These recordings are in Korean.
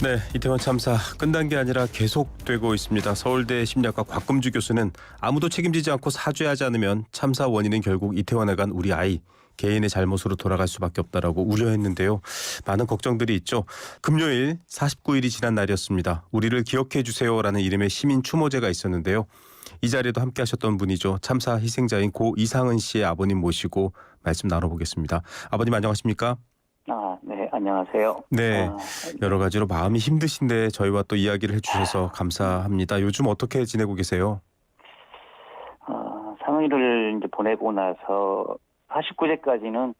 네, 이태원 참사 끝난 게 아니라 계속되고 있습니다. 서울대 심리학과 곽금주 교수는 아무도 책임지지 않고 사죄하지 않으면 참사 원인은 결국 이태원에 간 우리 아이 개인의 잘못으로 돌아갈 수밖에 없다라고 우려했는데요. 많은 걱정들이 있죠. 금요일 49일이 지난 날이었습니다. 우리를 기억해 주세요라는 이름의 시민 추모제가 있었는데요. 이 자리에도 함께 하셨던 분이죠. 참사 희생자인 고 이상은 씨의 아버님 모시고 말씀 나눠보겠습니다. 아버님 안녕하십니까? 네, 안녕하세요. 네, 여러 가지로 마음이 힘드신데 저희와 또 이야기를 해주셔서 감사합니다. 요즘 어떻게 지내고 계세요? 상은이를 이제 보내고 나서 49세까지는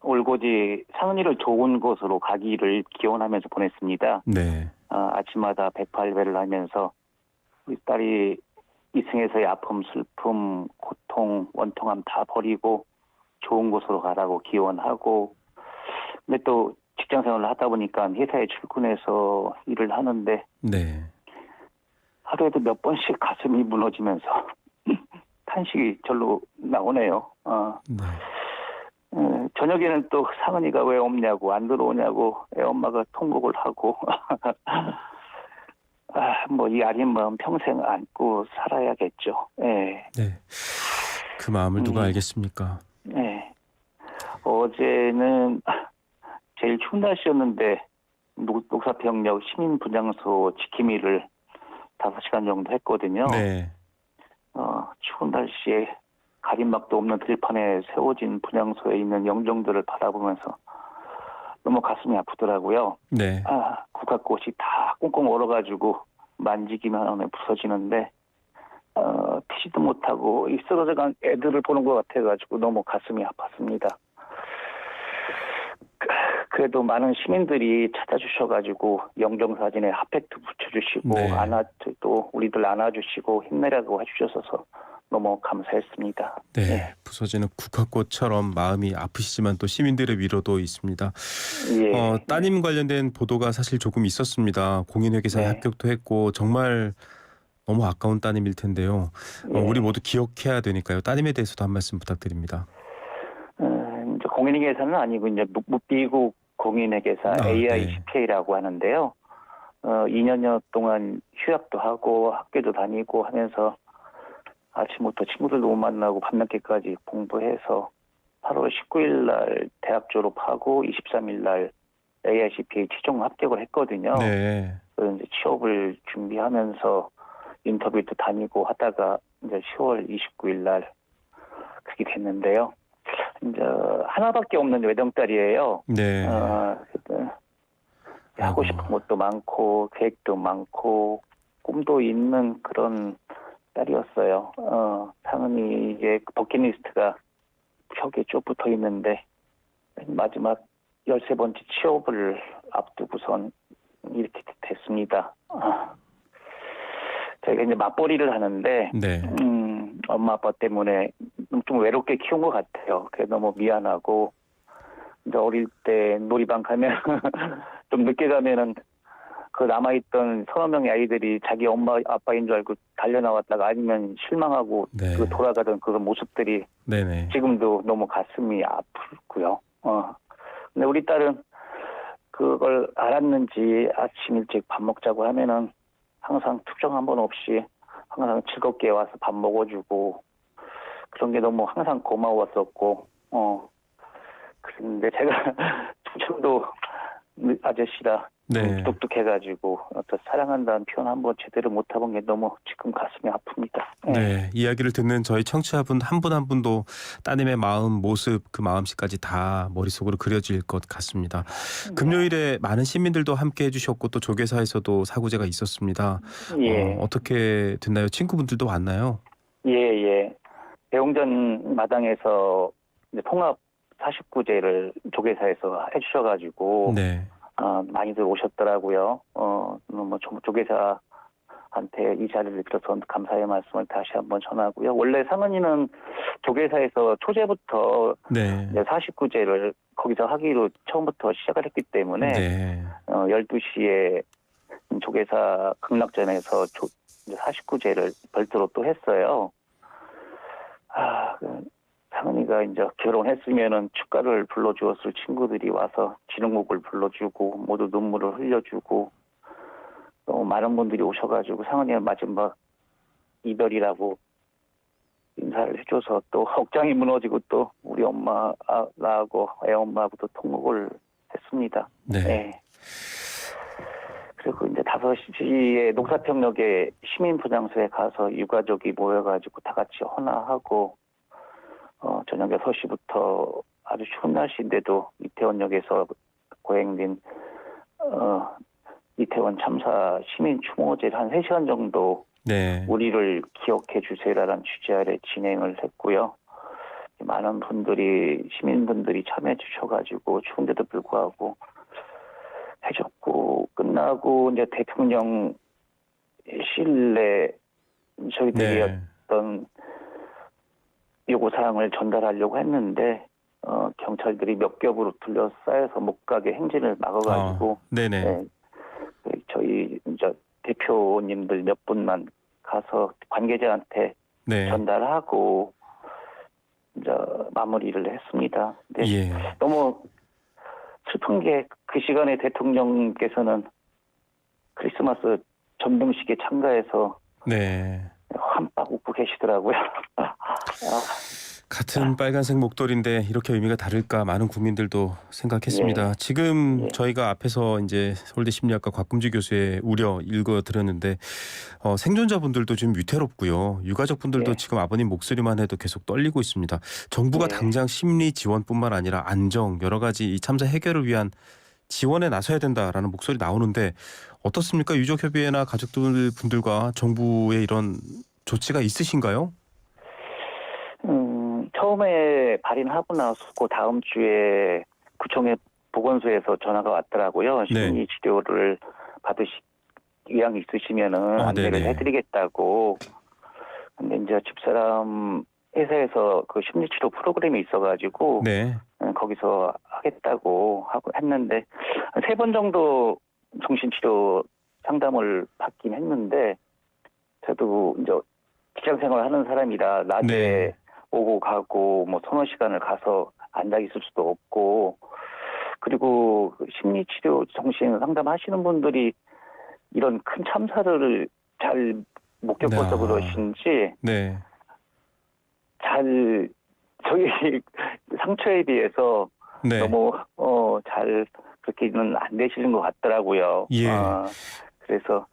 올고지 상은이를 좋은 곳으로 가기를 기원하면서 보냈습니다. 네, 아침마다 108배를 하면서 우리 딸이 이승에서의 아픔, 슬픔, 고통, 원통함 다 버리고 좋은 곳으로 가라고 기원하고, 근데 또 직장 생활을 하다 보니까 회사에 출근해서 일을 하는데 네, 하루에도 몇 번씩 가슴이 무너지면서 탄식이 절로 나오네요. 네, 저녁에는 또 상은이가 왜 없냐고, 안 들어오냐고 애엄마가 통곡을 하고 뭐 이 아린 마음 평생 안고 살아야겠죠. 네. 네. 그 마음을 누가 알겠습니까? 네. 어제는 제일 추운 날씨였는데 녹사평역 시민분향소 지킴이를 5시간 정도 했거든요. 네, 추운 날씨에 가림막도 없는 들판에 세워진 분향소에 있는 영정들을 바라보면서 너무 가슴이 아프더라고요. 네, 국화꽃이 다 꽁꽁 얼어가지고 만지기만 하면 부서지는데 피지도 못하고 이 쓰러져간 애들을 보는 것 같아가지고 너무 가슴이 아팠습니다. 그래도 많은 시민들이 찾아주셔가지고 영정사진에 핫팩도 붙여주시고 네. 또 우리들 안아주시고 힘내라고 해주셔서 너무 감사했습니다. 네. 부서지는 국화꽃처럼 마음이 아프시지만 또 시민들의 위로도 있습니다. 예. 따님 관련된 보도가 사실 조금 있었습니다. 공인회계사에 네. 합격도 했고 정말 너무 아까운 따님일 텐데요. 예. 우리 모두 기억해야 되니까요. 따님에 대해서도 한 말씀 부탁드립니다. 이제 공인회계사는 아니고 이제 미국 공인회계사 네. AICPA라고 하는데요. 2년여 동안 휴학도 하고 학교도 다니고 하면서 아침부터 친구들도 못 만나고 밤늦게까지 공부해서 8월 19일 날 대학 졸업하고 23일 날 AICPA 최종 합격을 했거든요. 네. 그래서 이제 취업을 준비하면서 인터뷰도 다니고 하다가 이제 10월 29일 날 그렇게 됐는데요. 이제 하나밖에 없는 외동딸이에요. 네. 하고 싶은 것도 많고 계획도 많고 꿈도 있는 그런 딸이었어요. 상은이의 버킷리스트가 벽에 쭉 붙어 있는데 마지막 13번째 취업을 앞두고선 이렇게 됐습니다. 저희가 이제 맞벌이를 하는데 네. 엄마 아빠 때문에 좀 외롭게 키운 것 같아요. 그래 너무 미안하고 이제 어릴 때 놀이방 가면 좀 늦게 가면은 그 남아있던 서너 명의 아이들이 자기 엄마 아빠인 줄 알고 달려나왔다가 아니면 실망하고 네. 그 돌아가던 그런 모습들이 네네. 지금도 너무 가슴이 아프고요. 근데 우리 딸은 그걸 알았는지 아침 일찍 밥 먹자고 하면은 항상 투정 한 번 없이 항상 즐겁게 와서 밥 먹어주고 그런 게 너무 항상 고마웠었고 그런데 제가 투정도 아저씨라 네. 똑똑해가지고 사랑한다는 표현 한번 제대로 못해본 게 너무 지금 가슴이 아픕니다. 네, 이야기를 듣는 저희 청취자분 한 분 한 분도 따님의 마음, 모습, 그 마음씨까지 다 머릿속으로 그려질 것 같습니다. 금요일에 많은 시민들도 함께 해주셨고 또 조계사에서도 사고제가 있었습니다. 예. 어떻게 됐나요? 친구분들도 왔나요? 예. 대웅전 마당에서 이제 통합 49제를 조계사에서 해주셔가지고 네. 많이들 오셨더라고요. 뭐 조계사한테 이 자리를 빌어서 감사의 말씀을 다시 한번 전하고요. 원래 상은이는 조계사에서 초제부터 네. 49제를 거기서 하기로 처음부터 시작을 했기 때문에 네. 12시에 조계사 극락전에서 49제를 별도로 또 했어요. 상은이가 이제 결혼했으면은 축가를 불러주었을 친구들이 와서 진흥곡을 불러주고 모두 눈물을 흘려주고 너무 많은 분들이 오셔가지고 상은이의 마지막 이별이라고 인사를 해줘서 또 억장이 무너지고 또 우리 엄마, 나하고 애 엄마하고도 통곡을 했습니다. 네. 네. 그리고 이제 5시에 녹사평역에 시민분향소에 가서 유가족이 모여가지고 다 같이 헌화하고, 저녁 6시부터 아주 추운 날씨인데도 이태원역에서 거행된, 이태원 참사 시민 추모제를 한 3시간 정도 네. 우리를 기억해 주세요라는 주제 아래 진행을 했고요. 많은 분들이, 시민분들이 참여해 주셔가지고 추운데도 불구하고 해줬고, 끝나고 이제 대통령 실내 저희들이 네. 어떤 요구사항을 전달하려고 했는데, 경찰들이 몇 겹으로 둘러싸여서 못 가게 행진을 막아가지고, 네네. 네, 저희 이제 대표님들 몇 분만 가서 관계자한테 네. 전달하고 이제 마무리를 했습니다. 네. 예. 너무 슬픈 게 그 시간에 대통령께서는 크리스마스 전등식에 참가해서 네. 환빡 웃고 계시더라고요. 같은 빨간색 목도리인데 이렇게 의미가 다를까 많은 국민들도 생각했습니다. 예. 지금 예. 저희가 앞에서 이제 서울대 심리학과 곽금주 교수의 우려 읽어드렸는데 생존자분들도 좀 위태롭고요. 유가족분들도 예. 지금 아버님 목소리만 해도 계속 떨리고 있습니다. 정부가 예. 당장 심리 지원뿐만 아니라 안정 여러 가지 이 참사 해결을 위한 지원에 나서야 된다라는 목소리 나오는데 어떻습니까? 유족협의회나 가족들 분들과 정부의 이런 조치가 있으신가요? 처음에 발인하고 나서 그 다음 주에 구청의 보건소에서 전화가 왔더라고요. 네. 심리 치료를 받으실 의향이 있으시면은 안내를 네네. 해드리겠다고. 근데 이제 집사람 회사에서 그 심리 치료 프로그램이 있어가지고 네. 거기서 하겠다고 하고 했는데 3번 정도 정신치료 상담을 받긴 했는데 저도 이제 직장생활 하는 사람이라 낮에 네. 오고 가고 뭐 서너 시간을 가서 앉아 있을 수도 없고, 그리고 그 심리치료 정신 상담하시는 분들이 이런 큰 참사를 잘 못 겪어서 그러신지 네. 잘 저희 상처에 비해서 네. 너무 잘 그렇게는 안 되시는 것 같더라고요. 예. 그래서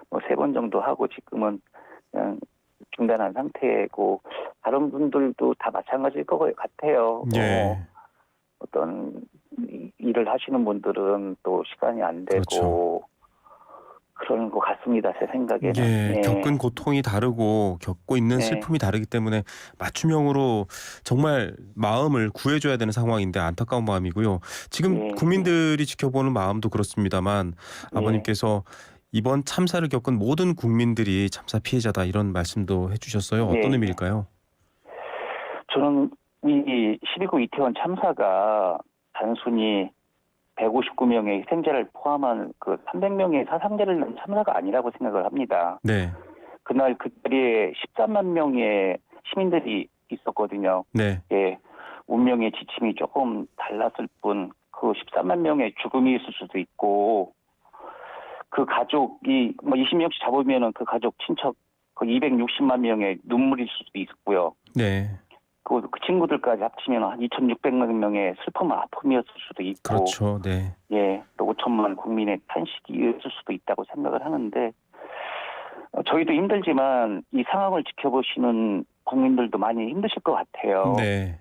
뭐 3번 정도 하고 지금은 그냥 중단한 상태고, 다른 분들도 다 마찬가지일 것 같아요. 예. 어떤 일을 하시는 분들은 또 시간이 안 되고 그렇죠. 그러는 것 같습니다. 제 생각에는. 예. 예. 겪은 고통이 다르고 겪고 있는 네. 슬픔이 다르기 때문에 맞춤형으로 정말 마음을 구해줘야 되는 상황인데 안타까운 마음이고요. 지금 예. 국민들이 지켜보는 마음도 그렇습니다만 예. 아버님께서 이번 참사를 겪은 모든 국민들이 참사 피해자다 이런 말씀도 해주셨어요. 어떤 예. 의미일까요? 저는 이 12구 이태원 참사가 단순히 159명의 희생자를 포함한 그 300명의 사상자를 낳은 참사가 아니라고 생각을 합니다. 네. 그날 그 자리에 13만 명의 시민들이 있었거든요. 네. 예, 운명의 지침이 조금 달랐을 뿐 그 13만 명의 죽음이 있을 수도 있고, 그 가족이 뭐 20명씩 잡으면은 그 가족 친척 그 260만 명의 눈물일 수도 있고요. 네. 그 친구들까지 합치면 한 2,600만 명의 슬픔 아픔이었을 수도 있고, 그렇죠. 네. 예, 또 5천만 국민의 탄식이었을 수도 있다고 생각을 하는데, 저희도 힘들지만 이 상황을 지켜보시는 국민들도 많이 힘드실 것 같아요. 네.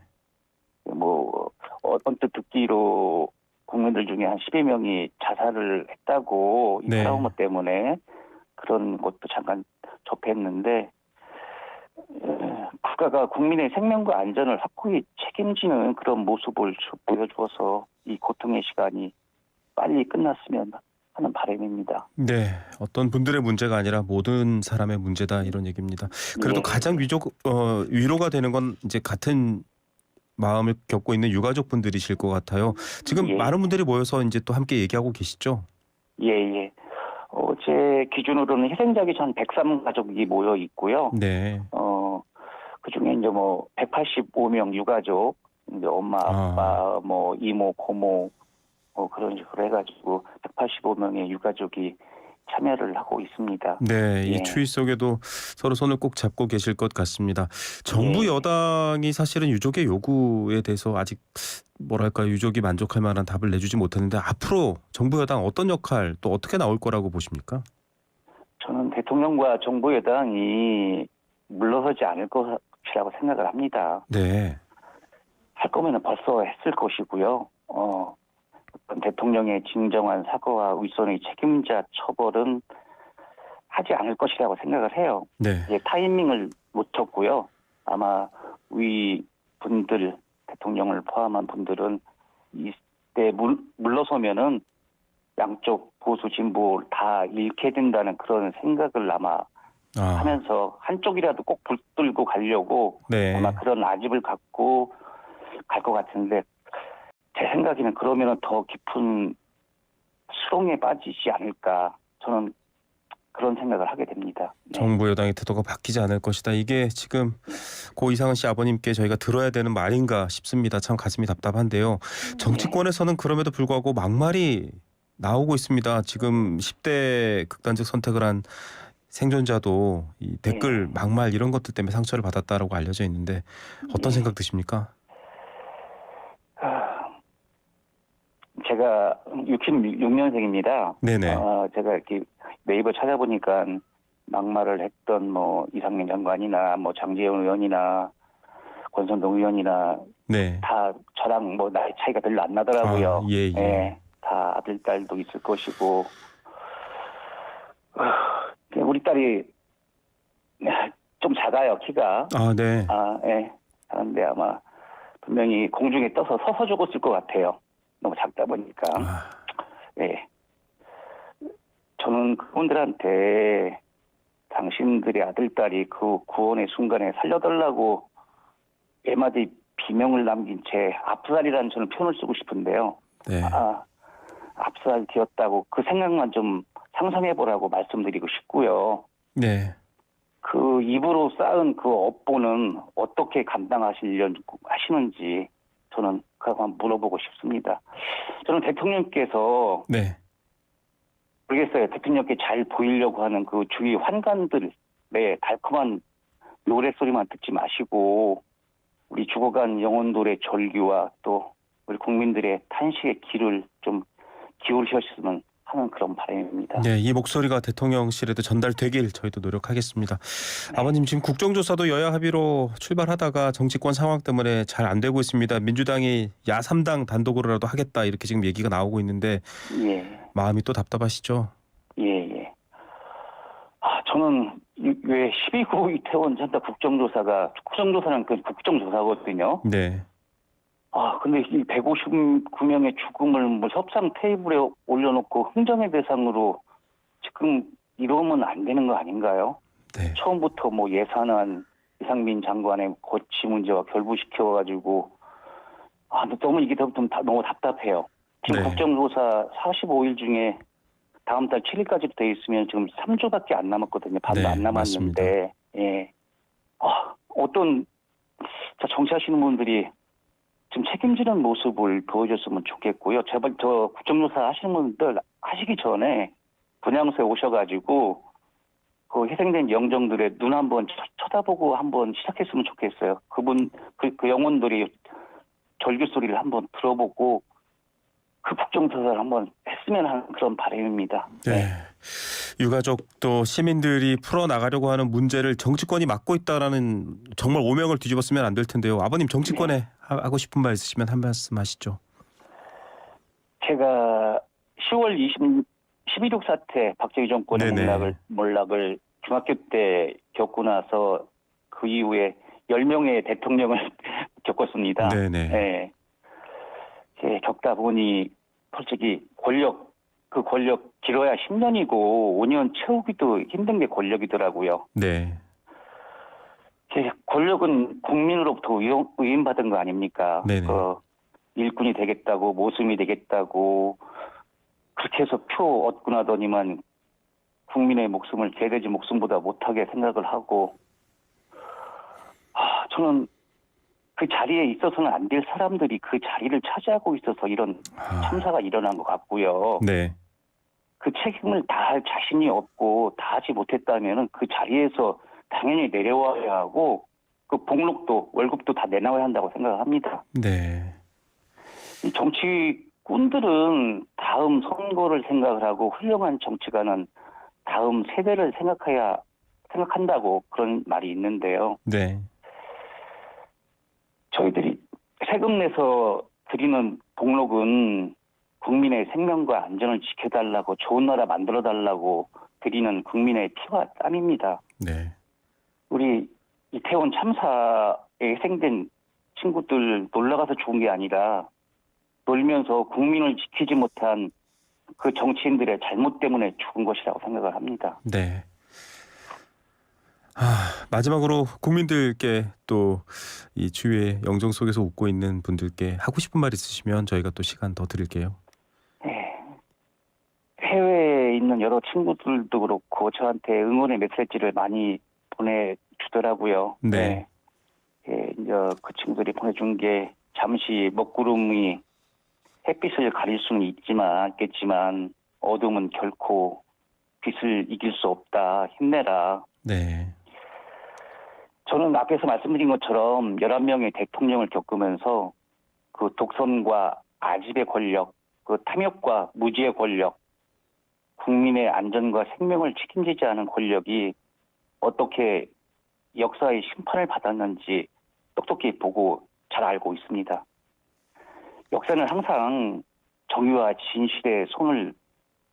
뭐 언뜻 듣기로 국민들 중에 한 10여 명이 자살을 했다고, 이 네. 트라우마 때문에 그런 것도 잠깐 접했는데, 국가가 국민의 생명과 안전을 확고히 책임지는 그런 모습을 보여주어서 이 고통의 시간이 빨리 끝났으면 하는 바람입니다. 네, 어떤 분들의 문제가 아니라 모든 사람의 문제다 이런 얘기입니다. 그래도 예. 가장 위로가 되는 건 이제 같은 마음을 겪고 있는 유가족 분들이실 것 같아요. 지금 예. 많은 분들이 모여서 이제 또 함께 얘기하고 계시죠? 예. 제 기준으로는 희생자기 전 103가족이 모여 있고요. 네. 그 중에 이제 뭐 185명 유가족, 이제 엄마, 아빠, 뭐 이모, 고모, 그런 식으로 해가지고 185명의 유가족이 참여를 하고 있습니다. 네, 이 예. 추위 속에도 서로 손을 꼭 잡고 계실 것 같습니다. 정부 예. 여당이 사실은 유족의 요구에 대해서 아직 뭐랄까 유족이 만족할 만한 답을 내주지 못했는데 앞으로 정부 여당 어떤 역할 또 어떻게 나올 거라고 보십니까? 저는 대통령과 정부 여당이 물러서지 않을 것이라고 생각을 합니다. 네, 할 거면 벌써 했을 것이고요. 어떤 대통령의 진정한 사과와 윗선의 책임자 처벌은 하지 않을 것이라고 생각을 해요. 네, 이제 타이밍을 놓쳤고요. 아마 위 분들, 대통령을 포함한 분들은 이때 물러서면은 양쪽 보수 진보 다 잃게 된다는 그런 생각을 아마 아, 하면서 한쪽이라도 꼭 붙들고 가려고 네, 아마 그런 아집을 갖고 갈 것 같은데 제 생각에는 그러면은 더 깊은 수렁에 빠지지 않을까 저는 그런 생각을 하게 됩니다. 네. 정부 여당의 태도가 바뀌지 않을 것이다. 이게 지금 고 이상은 씨 아버님께 저희가 들어야 되는 말인가 싶습니다. 참 가슴이 답답한데요. 정치권에서는 그럼에도 불구하고 막말이 나오고 있습니다. 지금 10대 극단적 선택을 한 생존자도 이 댓글 막말 이런 것들 때문에 상처를 받았다라고 알려져 있는데 어떤 생각 드십니까? 제가 66년생입니다. 네네. 제가 이렇게 네이버 찾아보니까 막말을 했던 뭐 이상민 장관이나 뭐 장제원 의원이나 권선동 의원이나 네. 다 저랑 뭐 나이 차이가 별로 안 나더라고요. 아, 예, 예. 다 아들, 딸도 있을 것이고 우리 딸이 좀 작아요, 키가. 아, 네. 예. 그런데 아마 분명히 공중에 떠서 서서 죽었을 것 같아요. 너무 작다 보니까. 아, 예. 저는 그분들한테 당신들의 아들, 딸이 그 구원의 순간에 살려달라고 애마디 비명을 남긴 채 압살이라는 저는 표현을 쓰고 싶은데요. 네. 압살 되었다고 그 생각만 좀 상상해보라고 말씀드리고 싶고요. 네. 그 입으로 쌓은 그 업보는 어떻게 하시는지 저는 그거 한번 물어보고 싶습니다. 저는 대통령께서 네. 모르겠어요. 대통령께 잘 보이려고 하는 그 주위 환관들의 달콤한 노랫소리만 듣지 마시고 우리 죽어간 영혼들의 절규와 또 우리 국민들의 탄식의 귀를 좀 기울이셨으면 하는 그런 바람입니다. 네, 이 목소리가 대통령실에도 전달되길 저희도 노력하겠습니다. 아버님 지금 국정조사도 여야 합의로 출발하다가 정치권 상황 때문에 잘 안 되고 있습니다. 민주당이 야3당 단독으로라도 하겠다 이렇게 지금 얘기가 나오고 있는데 예. 마음이 또 답답하시죠? 예. 저는 왜 12구 이태원 전다 국정조사는 그 국정조사거든요. 네. 근데 이 159명의 죽음을 뭐 협상 테이블에 올려놓고 흥정의 대상으로 지금 이러면 안 되는 거 아닌가요? 네. 처음부터 뭐 예산안 이상민 장관의 고치 문제와 결부시켜가지고 너무 이게 좀 너무 답답해요. 지금 네. 국정조사 45일 중에 다음 달 7일까지 돼 있으면 지금 3주밖에 안 남았거든요. 반도 네, 안 남았는데, 예. 어떤 정치하시는 분들이 좀 책임지는 모습을 보여줬으면 좋겠고요. 제발 저 국정조사 하시는 분들 하시기 전에 분향소에 오셔가지고 그 희생된 영정들의 눈 한번 쳐다보고 한번 시작했으면 좋겠어요. 그 영혼들이 절규 소리를 한번 들어보고 그 국정조사를 한번 했으면 하는 그런 바람입니다. 네. 유가족도 시민들이 풀어나가려고 하는 문제를 정치권이 막고 있다라는 정말 오명을 뒤집었으면 안 될 텐데요. 아버님 정치권에 하고 싶은 말 있으시면 한 말씀 하시죠. 제가 10월 11.6 사태 박정희 정권의 네네. 몰락을 중학교 때 겪고 나서 그 이후에 10명의 대통령을 겪었습니다. 네네. 겪다 보니 솔직히 그 권력 길어야 10년이고 5년 채우기도 힘든 게 권력이더라고요. 네. 권력은 국민으로부터 위임받은 거 아닙니까? 네네. 일꾼이 되겠다고 모순이 되겠다고 그렇게 해서 표 얻고 나더니만 국민의 목숨을 개돼지 목숨보다 못하게 생각을 하고 저는 그 자리에 있어서는 안 될 사람들이 그 자리를 차지하고 있어서 이런 참사가 일어난 것 같고요. 네. 그 책임을 다할 자신이 없고 다 하지 못했다면은 그 자리에서 당연히 내려와야 하고 그 복록도 월급도 다 내놔야 한다고 생각합니다. 네. 이 정치꾼들은 다음 선거를 생각을 하고 훌륭한 정치가는 다음 세대를 생각한다고 그런 말이 있는데요. 네. 저희들이 세금 내서 드리는 복록은 국민의 생명과 안전을 지켜달라고 좋은 나라 만들어달라고 드리는 국민의 피와 땀입니다. 네. 우리 이태원 참사에 희생된 친구들 놀러가서 죽은 게 아니라 놀면서 국민을 지키지 못한 그 정치인들의 잘못 때문에 죽은 것이라고 생각을 합니다. 네. 마지막으로 국민들께 또 이 주위의 영정 속에서 웃고 있는 분들께 하고 싶은 말 있으시면 저희가 또 시간 더 드릴게요. 네. 해외에 있는 여러 친구들도 그렇고 저한테 응원의 메시지를 많이 보내주더라고요. 네. 이제 그 친구들이 보내준 게 잠시 먹구름이 햇빛을 가릴 수는 있겠지만 어둠은 결코 빛을 이길 수 없다. 힘내라. 네. 저는 앞에서 말씀드린 것처럼 11명의 대통령을 겪으면서 그 독선과 아집의 권력, 그 탐욕과 무지의 권력, 국민의 안전과 생명을 책임지지 않은 권력이 어떻게 역사의 심판을 받았는지 똑똑히 보고 잘 알고 있습니다. 역사는 항상 정의와 진실의 손을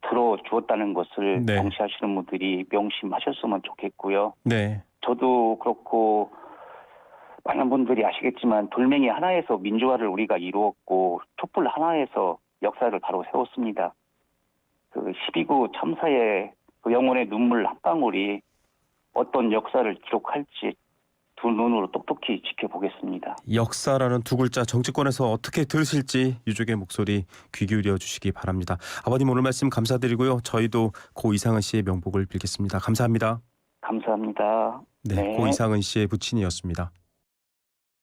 들어주었다는 것을 네. 정치하시는 분들이 명심하셨으면 좋겠고요. 네. 저도 그렇고 많은 분들이 아시겠지만 돌멩이 하나에서 민주화를 우리가 이루었고 촛불 하나에서 역사를 바로 세웠습니다. 그 12구 참사의 그 영혼의 눈물 한 방울이 어떤 역사를 기록할지 두 눈으로 똑똑히 지켜보겠습니다. 역사라는 두 글자 정치권에서 어떻게 들으실지 유족의 목소리 귀 기울여 주시기 바랍니다. 아버님 오늘 말씀 감사드리고요. 저희도 고 이상은 씨의 명복을 빌겠습니다. 감사합니다. 감사합니다. 네. 고 이상은 씨의 부친이었습니다.